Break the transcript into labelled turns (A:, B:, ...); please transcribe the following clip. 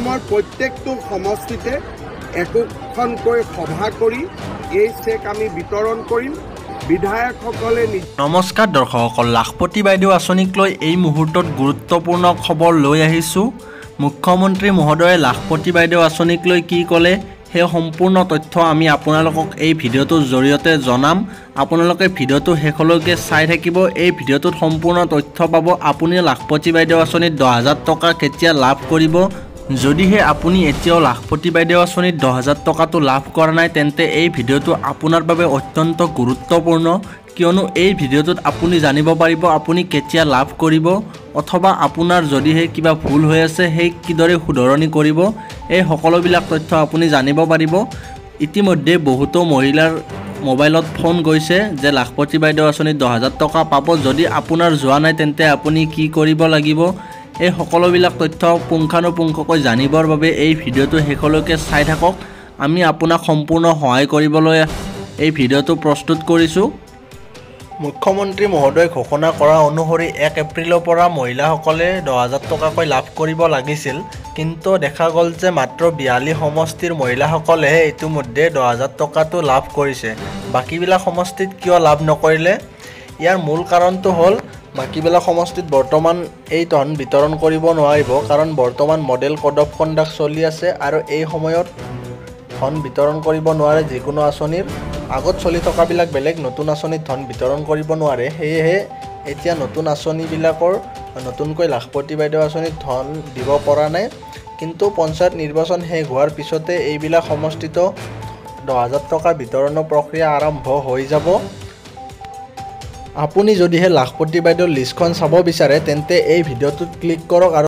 A: অসমৰ প্ৰত্যেকটো সমষ্টিতে একোখনকৈ সভা কৰি এই চেক আমি বিতৰণ কৰিম। বিধায়কসকলে
B: নমস্কাৰ দৰ্শকসকল, লাখপতি বাইদেউ আঁচনিক লৈ এই মুহূৰ্তত গুৰুত্বপূৰ্ণ খবৰ লৈ আহিছোঁ। মুখ্যমন্ত্ৰী মহোদয়ে লাখপতি বাইদেউ আঁচনিক লৈ কি ক'লে সেই সম্পূৰ্ণ তথ্য আমি আপোনালোকক এই ভিডিঅ'টোৰ জৰিয়তে জনাম। আপোনালোকে ভিডিঅ'টো শেষলৈকে চাই থাকিব। এই ভিডিঅ'টোত সম্পূৰ্ণ তথ্য পাব। আপুনি লাখপতি বাইদেউ আঁচনিত 10,000 টকা কেতিয়া লাভ কৰিব। যদিহে আপুনি এতিয়াও লাখপতি বাইদেউ আঁচনিত 10,000 টকাটো লাভ কৰা নাই, তেন্তে এই ভিডিঅ'টো আপোনাৰ বাবে অত্যন্ত গুৰুত্বপূৰ্ণ, কিয়নো এই ভিডিঅ'টোত আপুনি জানিব পাৰিব আপুনি কেতিয়া লাভ কৰিব, অথবা আপোনাৰ যদিহে কিবা ভুল হৈ আছে সেই কিদৰে শুধৰণি কৰিব, এই সকলোবিলাক তথ্য আপুনি জানিব পাৰিব। ইতিমধ্যে বহুতো মহিলাৰ মোবাইলত ফোন গৈছে যে লাখপতি বাইদেউ আঁচনিত 10,000 টকা পাব। যদি আপোনাৰ যোৱা নাই তেন্তে আপুনি কি কৰিব লাগিব, এই সকলোবিলাক তথ্য পুংখানুপুংখকৈ জানিবৰ বাবে এই ভিডিঅ'টো শেষলৈকে চাই থাকক। আমি আপোনাক সম্পূৰ্ণ সহায় কৰিবলৈ এই ভিডিঅ'টো প্ৰস্তুত কৰিছোঁ। মুখ্যমন্ত্ৰী মহোদয়ে ঘোষণা কৰা অনুসৰি 1 এপ্ৰিলৰ পৰা মহিলাসকলে 10,000 টকাকৈ লাভ কৰিব লাগিছিল, কিন্তু দেখা গ'ল যে মাত্ৰ 42 সমষ্টিৰ মহিলাসকলেহে ইতিমধ্যে 10,000 টকাটো লাভ কৰিছে। বাকীবিলাক সমষ্টিত কিয় লাভ নকৰিলে? ইয়াৰ মূল কাৰণটো হ'ল বাকীবিলাক সমষ্টিত বৰ্তমান এই ধন বিতৰণ কৰিব নোৱাৰিব, কাৰণ বৰ্তমান মডেল কোড অফ কণ্ডাক্ট চলি আছে আৰু এই সময়ত ধন বিতৰণ কৰিব নোৱাৰে। যিকোনো আঁচনিৰ আগত চলি থকাবিলাক বেলেগ, নতুন আঁচনিত ধন বিতৰণ কৰিব নোৱাৰে। সেয়েহে এতিয়া নতুন আঁচনিবিলাকৰ নতুনকৈ লাখপতি বাইদেউ আঁচনিত ধন দিব পৰা নাই, কিন্তু পঞ্চায়ত নিৰ্বাচন শেষ হোৱাৰ পিছতে এইবিলাক সমষ্টিত 10,000 টকা বিতৰণৰ প্ৰক্ৰিয়া আৰম্ভ হৈ যাব। আপুনি যদিহে লাখপতি বাইদেউৰ লিষ্টখন চাব বিচাৰে তেন্তে এই ভিডিঅ'টোত ক্লিক কৰক আৰু